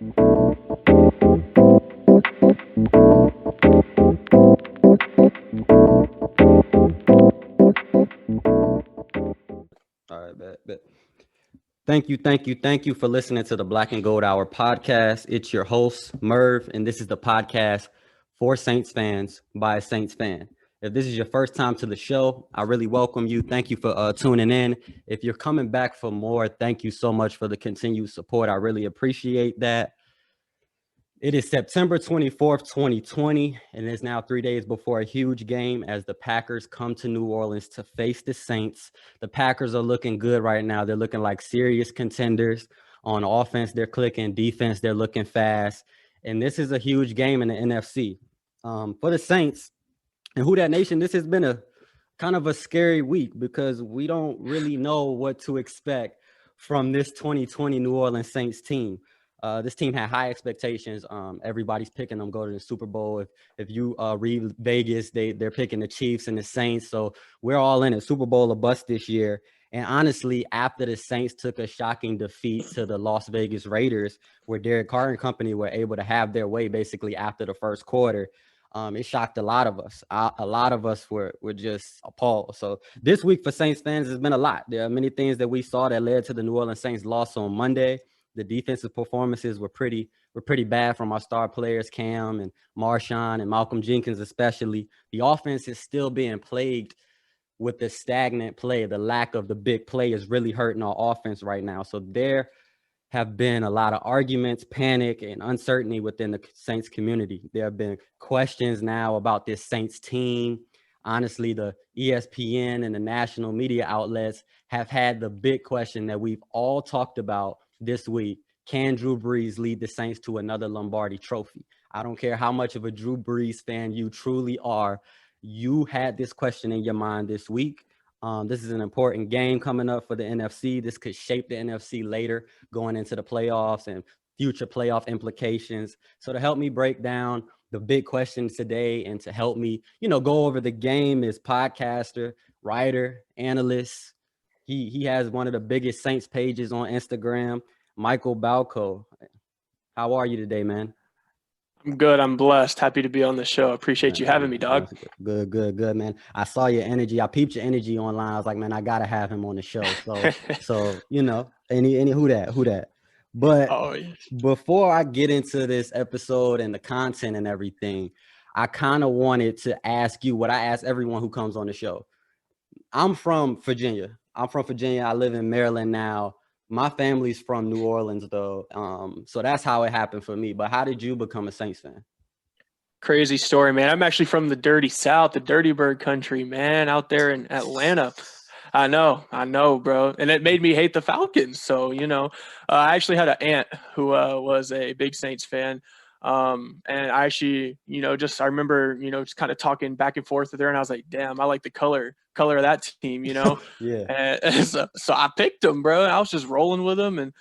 All right, bet. Thank you for listening to the Black and Gold Hour podcast. It's your host, Merv, and this is the podcast for Saints fans by a Saints fan. If this is your first time to the show, I really welcome you. Thank you for tuning in. If you're coming back for more, thank you so much for the continued support. I really appreciate that. It is September 24th, 2020, and it's now 3 days before a huge game as the Packers come to New Orleans to face the Saints. The Packers are looking good right now. They're looking like serious contenders. On offense, they're clicking. Defense, they're looking fast. And this is a huge game in the NFC. For the Saints and WhoDatNation, this has been a kind of a scary week because we don't really know what to expect from this 2020 New Orleans Saints team. This team had high expectations. Everybody's picking them go to the Super Bowl. If you read Vegas, they're picking the Chiefs and the Saints. So we're all in it. Super Bowl or bust this year. And honestly, after the Saints took a shocking defeat to the Las Vegas Raiders, where Derek Carr and company were able to have their way basically after the first quarter, it shocked a lot of us. A lot of us were just appalled. So this week for Saints fans has been a lot. There are many things that we saw that led to the New Orleans Saints loss on Monday. The defensive performances were pretty bad from our star players, Cam and Marshawn and Malcolm Jenkins especially. The offense is still being plagued with the stagnant play. The lack of the big play is really hurting our offense right now. So there have been a lot of arguments, panic, and uncertainty within the Saints community. There have been questions now about this Saints team. Honestly, the ESPN and the national media outlets have had the big question that we've all talked about this week. Can Drew Brees lead the Saints to another Lombardi trophy? I don't care how much of a Drew Brees fan you truly are. You had this question in your mind this week. This is an important game coming up for the NFC. This could shape the NFC later going into the playoffs and future playoff implications. So to help me break down the big questions today and to help me, go over the game is podcaster, writer, analyst. He has one of the biggest Saints pages on Instagram, Michael Balko. How are you today, man? I'm good. I'm blessed. Happy to be on the show. Appreciate you having me, dog. Good, man. I saw your energy. I peeped your energy online. I was like, man, I gotta have him on the show. So any who that. But before I get into this episode and the content and everything, I kind of wanted to ask you what I ask everyone who comes on the show. I'm from Virginia. I live in Maryland now. My family's from New Orleans, though. So that's how it happened for me. But how did you become a Saints fan? Crazy story, man. I'm actually from the dirty South, the Dirty Bird country, man, out there in Atlanta. I know, bro. And it made me hate the Falcons. So, I actually had an aunt who was a big Saints fan. And I actually, I remember, just kind of talking back and forth with her, and I was like, damn, I like the color of that team, Yeah. And so I picked them, bro. I was just rolling with them. And,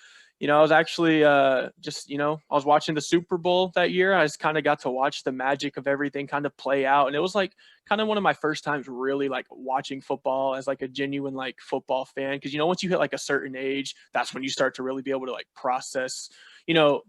I was actually I was watching the Super Bowl that year. I just kind of got to watch the magic of everything kind of play out. And it was like kind of one of my first times really like watching football as like a genuine like football fan. Cause once you hit like a certain age, that's when you start to really be able to like process,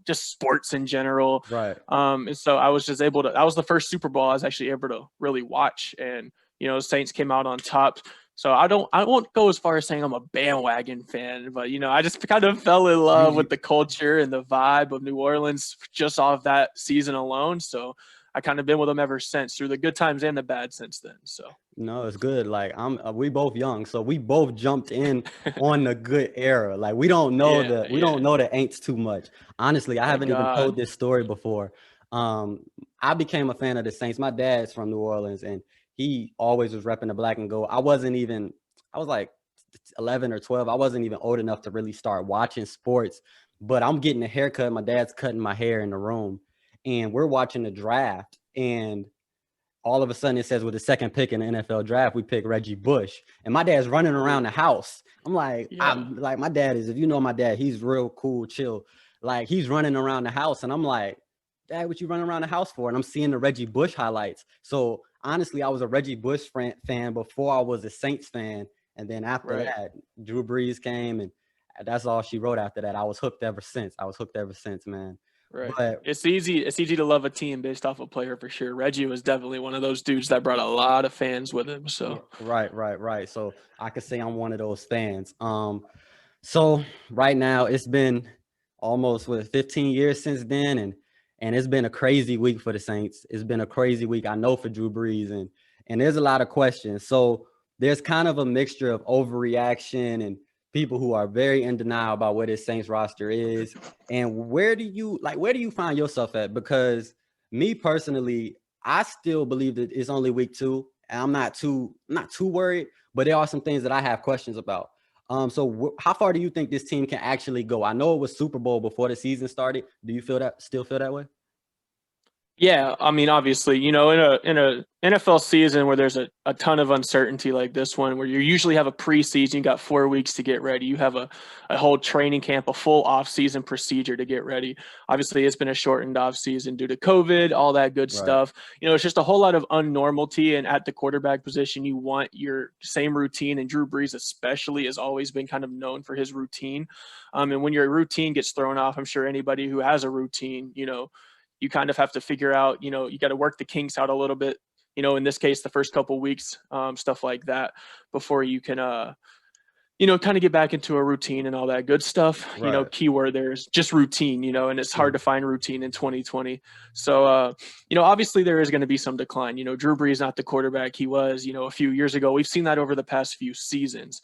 just sports in general. Right. And so I was just able to, that was the first Super Bowl I was actually able to really watch. And, Saints came out on top. So I won't go as far as saying I'm a bandwagon fan, but, I just kind of fell in love with the culture and the vibe of New Orleans just off that season alone. So I kind of been with them ever since, through the good times and the bad since then. So no, it's good. Like we both young, so we both jumped in on the good era. Like we don't know don't know the ain'ts too much. Honestly, I haven't even told this story before. I became a fan of the Saints. My dad's from New Orleans, and he always was repping the black and gold. I was like 11 or 12. I wasn't even old enough to really start watching sports, but I'm getting a haircut. My dad's cutting my hair in the room, and we're watching the draft. And all of a sudden it says with the second pick in the NFL draft, we pick Reggie Bush. And my dad's running around the house. I'm like, my dad is, if you know my dad, he's real cool, chill. Like he's running around the house. And I'm like, Dad, what you running around the house for? And I'm seeing the Reggie Bush highlights. So honestly, I was a Reggie Bush fan before I was a Saints fan. And then after that, Drew Brees came, and that's all she wrote after that. I was hooked ever since, man. Right. But It's easy to love a team based off a player for sure. Reggie was definitely one of those dudes that brought a lot of fans with him. So right. So I could say I'm one of those fans. So right now it's been almost 15 years since then, and it's been a crazy week for the Saints. It's been a crazy week, I know, for Drew Brees, and there's a lot of questions. So there's kind of a mixture of overreaction and people who are very in denial about what this Saints roster is. And where do you find yourself at? Because me personally, I still believe that it's only week 2, and I'm not too worried, but there are some things that I have questions about. So how far do you think this team can actually go? I know it was Super Bowl before the season started. Do you still feel that way? yeah, I mean, obviously, in a NFL season where there's a ton of uncertainty like this one, where you usually have a preseason, you got 4 weeks to get ready. You have a whole training camp, a full off-season procedure to get ready. Obviously, it's been a shortened off-season due to COVID, all that good Right. stuff. It's just a whole lot of unnormality. And at the quarterback position, you want your same routine. And Drew Brees, especially, has always been kind of known for his routine. And when your routine gets thrown off, I'm sure anybody who has a routine, you kind of have to figure out, you got to work the kinks out a little bit, in this case, the first couple of weeks, stuff like that, before you can, kind of get back into a routine and all that good stuff. Right. Keyword there is just routine, and it's hard Mhm. to find routine in 2020. So, obviously there is going to be some decline. Drew Brees not the quarterback he was, a few years ago. We've seen that over the past few seasons.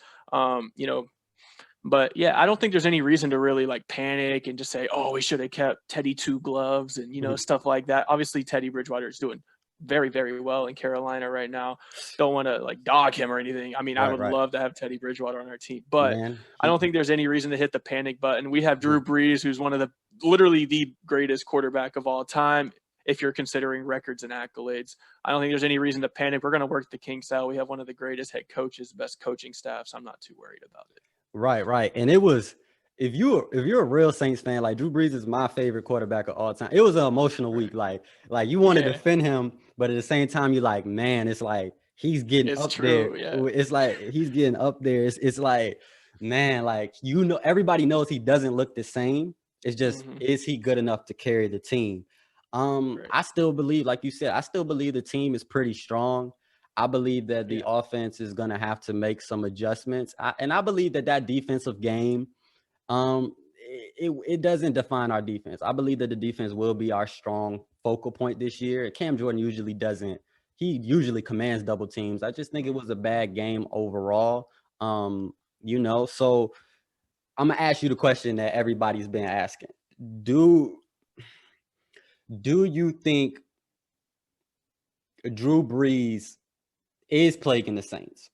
But yeah, I don't think there's any reason to really like panic and just say, oh, we should have kept Teddy two gloves and, Mhm. stuff like that. Obviously, Teddy Bridgewater is doing very, very well in Carolina right now. Don't want to like dog him or anything. I mean, I would Right. love to have Teddy Bridgewater on our team, but Man, I don't think there's any reason to hit the panic button. We have Drew Mhm. Brees, who's one of literally the greatest quarterback of all time. If you're considering records and accolades, I don't think there's any reason to panic. We're going to work the kinks out. We have one of the greatest head coaches, best coaching staffs. I'm not too worried about it. Right. And it was, if you're a real Saints fan, like Drew Brees is my favorite quarterback of all time. It was an emotional week. Like you want to Yeah, defend him, but at the same time, you're like, man, it's like he's getting it's up there. true. Yeah. It's like he's getting up there. It's like, man, like everybody knows he doesn't look the same. It's just, Hmm. is he good enough to carry the team? Right. I still believe, like you said, I still believe the team is pretty strong. I believe that the Yeah. offense is going to have to make some adjustments. And I believe that defensive game, it doesn't define our defense. I believe that the defense will be our strong focal point this year. Cam Jordan usually doesn't. He usually commands double teams. I just think it was a bad game overall. So I'm gonna ask you the question that everybody's been asking. Do you think Drew Brees is plaguing the Saints?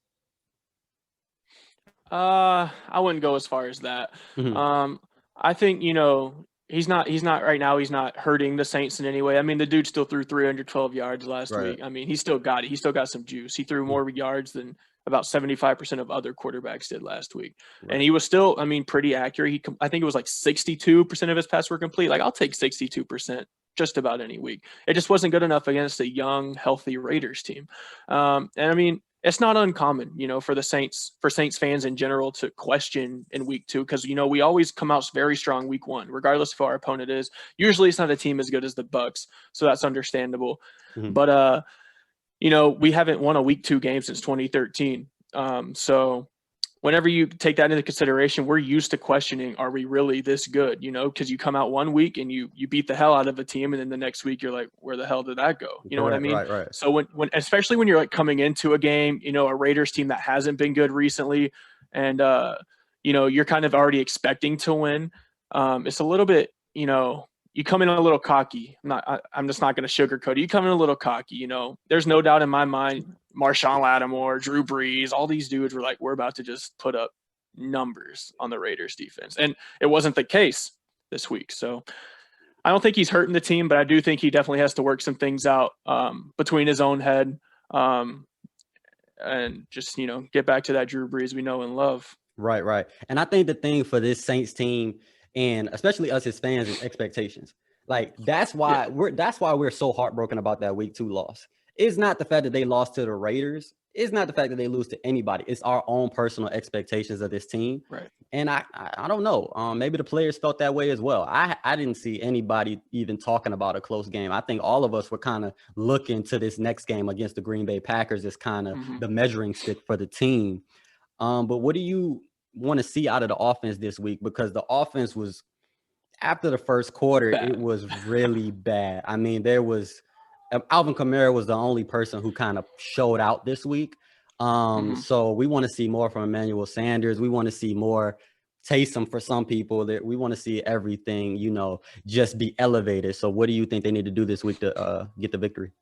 I wouldn't go as far as that. Mhm. Um, I think, he's not right now, he's not hurting the Saints in any way. I mean, the dude still threw 312 yards last Right. week. I mean, he still got it. He still got some juice. He threw more yards than about 75% of other quarterbacks did last week. And Right. he was still, I mean, pretty accurate. I think it was like 62% of his passes were complete. Like, I'll take 62% just about any week. It just wasn't good enough against a young, healthy Raiders team. And I mean, it's not uncommon, for Saints fans in general to question in week 2, because we always come out very strong week 1, regardless of who our opponent is. Usually, it's not a team as good as the Bucks, so that's understandable. Mhm. But we haven't won a week 2 game since 2013. So whenever you take that into consideration, we're used to questioning, are we really this good? Because you come out one week and you beat the hell out of a team, and then the next week you're like, where the hell did that go? You know what I Correct. mean? Right. So when especially when you're like coming into a game, a Raiders team that hasn't been good recently, and you're kind of already expecting to win, it's a little bit, you come in a little cocky. I'm just not going to sugarcoat it. You come in a little cocky. There's no doubt in my mind, Marshawn Lattimore, Drew Brees, all these dudes were like, we're about to just put up numbers on the Raiders defense. And it wasn't the case this week. So I don't think he's hurting the team, but I do think he definitely has to work some things out between his own head, and just, get back to that Drew Brees we know and love. Right. And I think the thing for this Saints team, and especially us as fans, is expectations. Like Yeah. that's why we're so heartbroken about that week 2 loss. It's not the fact that they lost to the Raiders. it's not the fact that they lose to anybody. It's our own personal expectations of this team. Right. And I don't know. Maybe the players felt that way as well. I didn't see anybody even talking about a close game. I think all of us were kind of looking to this next game against the Green Bay Packers as kind of the measuring stick for the team. But what do you want to see out of the offense this week? Because the offense was, after the first quarter, it was really bad. I mean, there was Alvin Kamara was the only person who kind of showed out this week. So we want to see more from Emmanuel Sanders. We want to see more Taysom for some people. That we want to see everything, just be elevated. So what do you think they need to do this week to get the victory?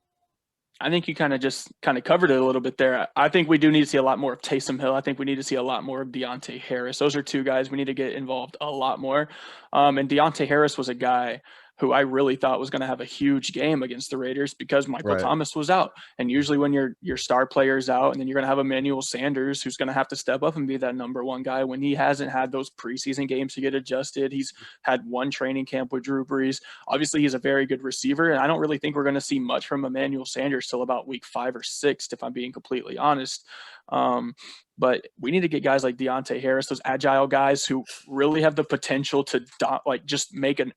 I think you kind of covered it a little bit there. I think we do need to see a lot more of Taysom Hill. I think we need to see a lot more of Deontay Harris. Those are two guys we need to get involved a lot more. And Deontay Harris was a guy who I really thought was going to have a huge game against the Raiders because Michael Thomas was out. And usually when your star player is out, and then you're going to have Emmanuel Sanders, who's going to have to step up and be that number one guy when he hasn't had those preseason games to get adjusted. He's had one training camp with Drew Brees. Obviously, he's a very good receiver, and I don't really think we're going to see much from Emmanuel Sanders till about week 5 or 6, if I'm being completely honest. But we need to get guys like Deontay Harris, those agile guys who really have the potential to just make an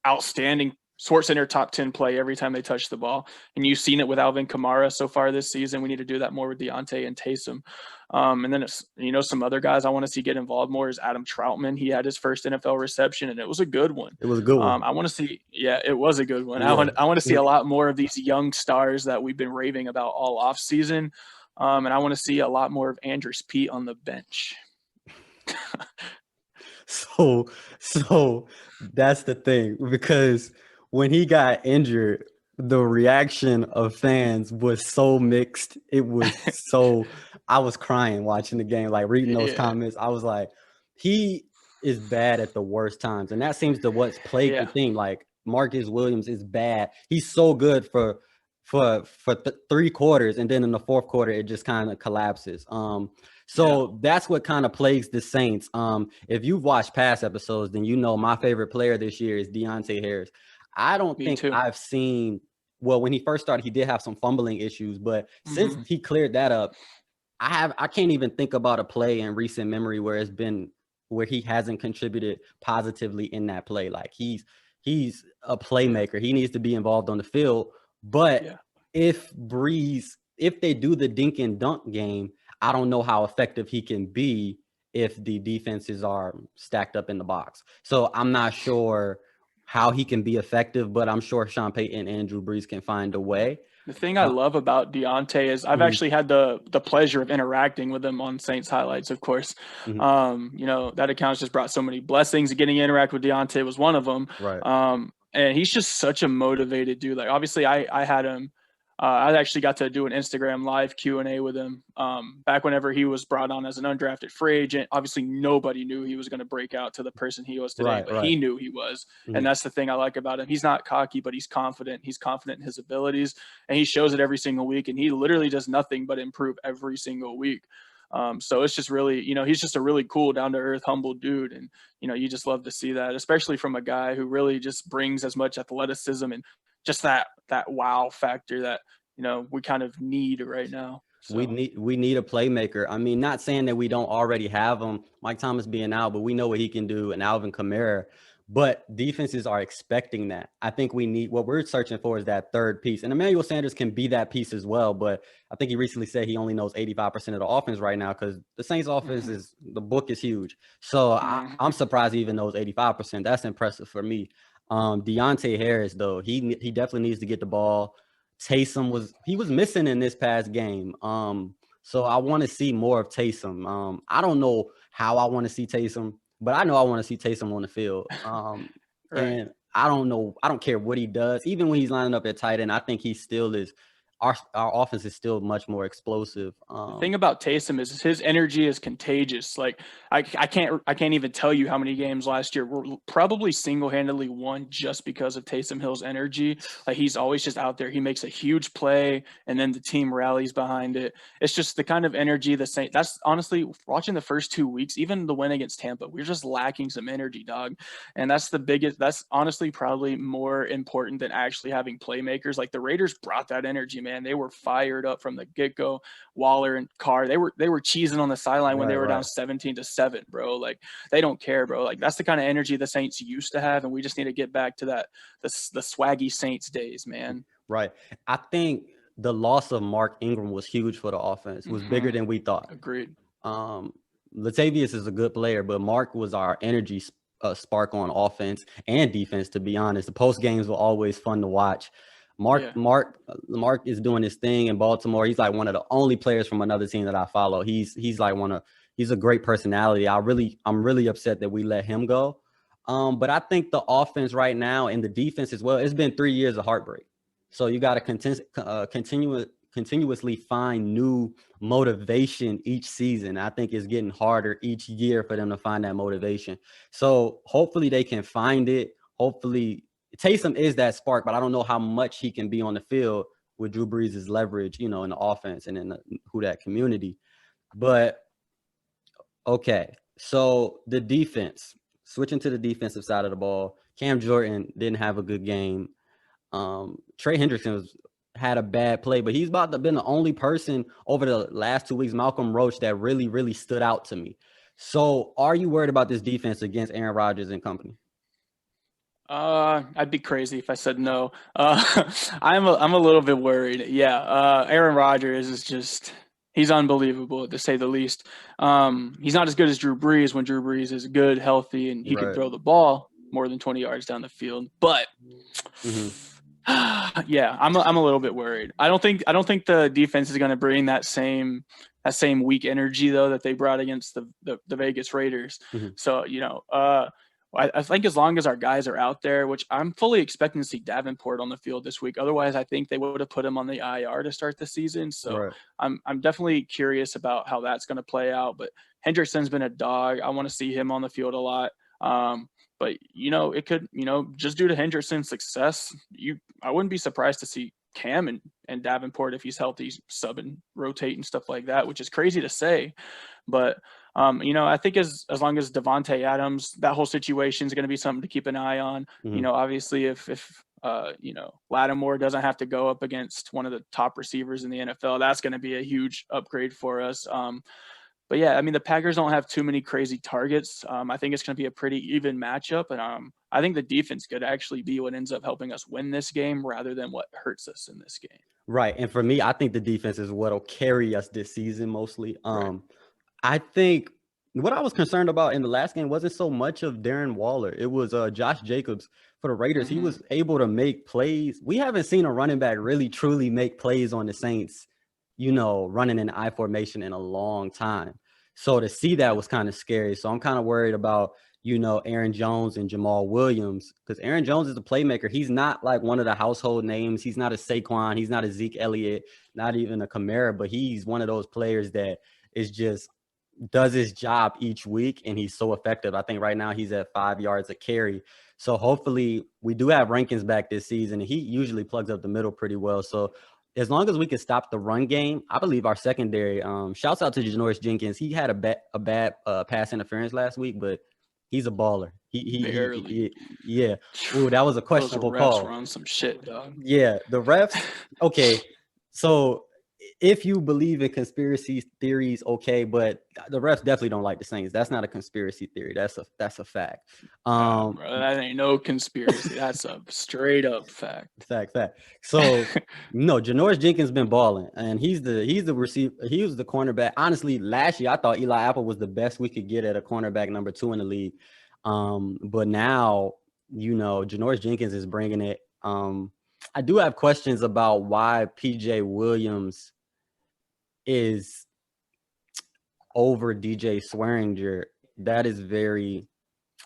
outstanding Sports Center top 10 play every time they touch the ball. And you've seen it with Alvin Kamara so far this season. We need to do that more with Deontay and Taysom. And then, some other guys I want to see get involved more is Adam Troutman. He had his first NFL reception, and it was a good one. It was a good one. I want to see, it was a good one. Yeah. I want to see a lot more of these young stars that we've been raving about all off season. And I want to see a lot more of Andrews Pete on the bench. So that's the thing, because when he got injured, the reaction of fans was so mixed. It was I was crying watching the game, like reading those comments. I was like, he is bad at the worst times. And that seems to what's plagued the team. Like Marcus Williams is bad. He's so good for 3 quarters, and then in the fourth quarter it just kind of collapses. That's what kind of plagues the Saints. If you've watched past episodes, then my favorite player this year is Deontay Harris. I don't think I've seen, well, when he first started, he did have some fumbling issues, but since he cleared that up, I can't even think about a play in recent memory where he hasn't contributed positively in that play. Like he's a playmaker. He needs to be involved on the field. But if they do the dink and dunk game, I don't know how effective he can be if the defenses are stacked up in the box. So I'm not sure how he can be effective, but I'm sure Sean Payton and Drew Brees can find a way. The thing I love about Deontay is I've actually had the pleasure of interacting with him on Saints highlights, of course. That account's just brought so many blessings. Getting to interact with Deontay was one of them. Right. And he's just such a motivated dude. Like, obviously, I had him. I actually got to do an Instagram live Q&A with him back whenever he was brought on as an undrafted free agent. Obviously, nobody knew he was going to break out to the person he was today, but he knew he was. And that's the thing I like about him. He's not cocky, but he's confident. He's confident in his abilities, and he shows it every single week. And he literally does nothing but improve every single week. So it's just really, he's just a really cool, down-to-earth, humble dude. And, you just love to see that, especially from a guy who really just brings as much athleticism and just that wow factor that, we kind of need right now. So. We need a playmaker. I mean, not saying that we don't already have him, Mike Thomas being out, but we know what he can do, and Alvin Kamara. But defenses are expecting that. I think what we're searching for is that third piece. And Emmanuel Sanders can be that piece as well. But I think he recently said he only knows 85% of the offense right now, because the Saints offense the book is huge. So I'm surprised he even knows 85%. That's impressive for me. Deontay Harris, though, he definitely needs to get the ball. Taysom was missing in this past game. So I want to see more of Taysom. I don't know how I want to see Taysom, but I know I want to see Taysom on the field. And I don't care what he does. Even when he's lining up at tight end, I think he still is. Our offense is still much more explosive. The thing about Taysom is his energy is contagious. Like I can't even tell you how many games last year were probably single-handedly won just because of Taysom Hill's energy. Like he's always just out there. He makes a huge play, and then the team rallies behind it. It's just the kind of energy the Saints. That's honestly, watching the first 2 weeks, even the win against Tampa, we're just lacking some energy, dog. And that's the biggest. That's honestly probably more important than actually having playmakers. Like the Raiders brought that energy. man. They were fired up from the get-go. Waller and Carr, they were cheesing on the sideline when they were down 17-7, bro. Like, they don't care, bro. Like, that's the kind of energy the Saints used to have, and we just need to get back to that the swaggy Saints days, man. Right. I think the loss of Mark Ingram was huge for the offense. It was bigger than we thought. Agreed. Latavius is a good player, but Mark was our energy spark on offense and defense, to be honest. The post games were always fun to watch. Mark is doing his thing in Baltimore. He's like one of the only players from another team that I follow. He's like he's a great personality. I'm really upset that we let him go. But I think the offense right now and the defense as well, it's been 3 years of heartbreak. So you got to continuously find new motivation each season. I think it's getting harder each year for them to find that motivation. So hopefully they can find it. Hopefully Taysom is that spark, but I don't know how much he can be on the field with Drew Brees' leverage, in the offense and in the WhoDat community. But okay, so the defense, switching to the defensive side of the ball, Cam Jordan didn't have a good game. Trey Hendrickson had a bad play, but he's about to been the only person over the last 2 weeks, Malcolm Roach, that really, really stood out to me. So are you worried about this defense against Aaron Rodgers and company? I'd be crazy if I said no. I'm a little bit worried. Yeah. Aaron Rodgers is just, he's unbelievable to say the least. He's not as good as Drew Brees when Drew Brees is good, healthy, and he can throw the ball more than 20 yards down the field. But yeah, I'm a little bit worried. I don't think the defense is going to bring that same weak energy though that they brought against the Vegas Raiders. So I think as long as our guys are out there, which I'm fully expecting to see Davenport on the field this week. Otherwise, I think they would have put him on the IR to start the season. So I'm definitely curious about how that's going to play out. But Hendrickson's been a dog. I want to see him on the field a lot. But it could, just due to Hendrickson's success, I wouldn't be surprised to see Cam and Davenport, if he's healthy, sub and rotate and stuff like that, which is crazy to say. But I think as long as Devontae Adams, that whole situation is going to be something to keep an eye on. Obviously if Lattimore doesn't have to go up against one of the top receivers in the NFL, that's going to be a huge upgrade for us. But yeah, I mean, the Packers don't have too many crazy targets. I think it's going to be a pretty even matchup. And I think the defense could actually be what ends up helping us win this game rather than what hurts us in this game. Right. And for me, I think the defense is what'll carry us this season mostly. I think what I was concerned about in the last game wasn't so much of Darren Waller. It was Josh Jacobs for the Raiders. He was able to make plays. We haven't seen a running back really truly make plays on the Saints, running in I formation in a long time. So to see that was kind of scary. So I'm kind of worried about, Aaron Jones and Jamal Williams, because Aaron Jones is a playmaker. He's not like one of the household names. He's not a Saquon. He's not a Zeke Elliott, not even a Kamara, but he's one of those players that is just does his job each week, and he's so effective. I think right now he's at 5 yards a carry. So hopefully we do have Rankins back this season, and he usually plugs up the middle pretty well. So as long as we can stop the run game, I believe our secondary, shouts out to Janoris Jenkins. He had a bad pass interference last week, but he's a baller. Yeah. Ooh, that was a questionable call. Those refs run some shit, dog. Yeah, the refs. Okay, so if you believe in conspiracy theories, okay, but the refs definitely don't like the Saints. That's not a conspiracy theory. That's a fact. Bro, that ain't no conspiracy. That's a straight up fact. Fact. So no, Janoris Jenkins been balling, and he's the receiver. He was the cornerback. Honestly, last year I thought Eli Apple was the best we could get at a cornerback number 2 in the league. But now Janoris Jenkins is bringing it. I do have questions about why PJ Williams is over DJ Swearinger.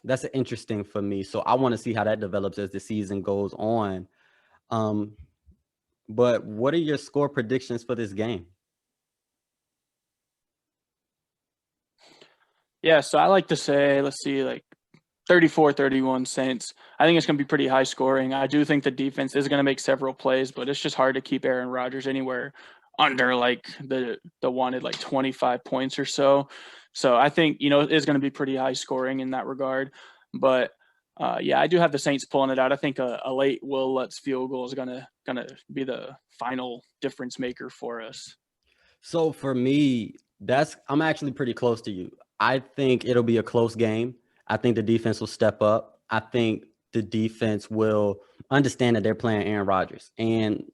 That's interesting for me. So I want to see how that develops as the season goes on. But what are your score predictions for this game? Yeah, so I like to say, let's see, like 34-31 Saints. I think it's going to be pretty high scoring. I do think the defense is going to make several plays, but it's just hard to keep Aaron Rodgers anywhere under like the wanted like 25 points or so. So I think, it's going to be pretty high scoring in that regard. But yeah, I do have the Saints pulling it out. I think a late Will Lutz field goal is going gonna be the final difference maker for us? So for me, I'm actually pretty close to you. I think it'll be a close game. I think the defense will step up. I think the defense will understand that they're playing Aaron Rodgers. And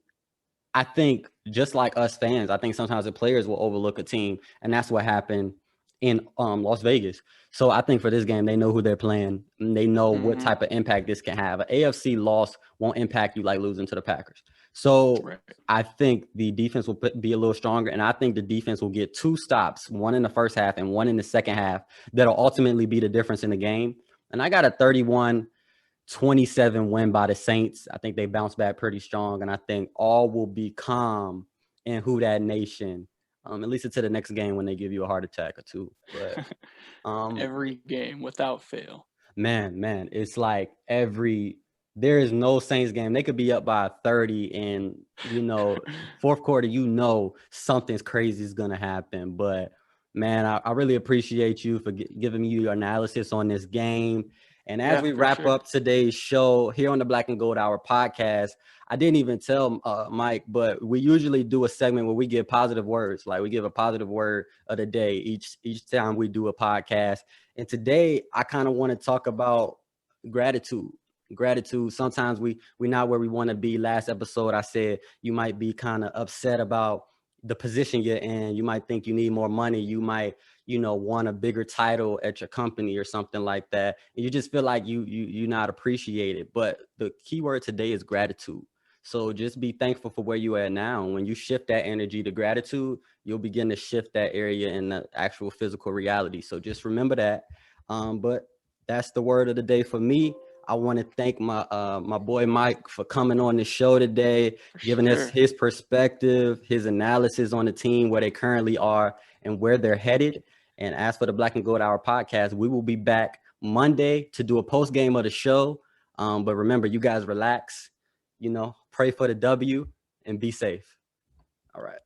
I think just like us fans, I think sometimes the players will overlook a team, and that's what happened in Las Vegas. So I think for this game, they know who they're playing, and they know what type of impact this can have. An AFC loss won't impact you like losing to the Packers. So Right. I think the defense will be a little stronger, and I think the defense will get 2 stops, one in the first half and one in the second half, that'll ultimately be the difference in the game. And I got a 31-27 win by the Saints. I think they bounce back pretty strong, and I think all will be calm in WhoDatNation, at least until the next game when they give you a heart attack or two. But Every game without fail. man, it's like there is no Saints game. They could be up by 30 and, fourth quarter, something's crazy is going to happen. But, man, I really appreciate you for giving me your analysis on this game. And as we wrap up today's show here on the Black and Gold Hour podcast, I didn't even tell Mike, but we usually do a segment where we give positive words. Like we give a positive word of the day each time we do a podcast. And today I kind of want to talk about gratitude. Sometimes we're not where we want to be. Last episode, I said you might be kind of upset about the position you're in. You might think you need more money. You might, want a bigger title at your company or something like that. And you just feel like you're not appreciated. But the key word today is gratitude. So just be thankful for where you are now. When you shift that energy to gratitude, you'll begin to shift that area in the actual physical reality. So just remember that. But that's the word of the day for me. I want to thank my boy Mike for coming on the show today, giving us his perspective, his analysis on the team, where they currently are and where they're headed. And as for the Black and Gold Hour podcast, we will be back Monday to do a post game of the show. But remember, you guys relax, pray for the W and be safe. All right.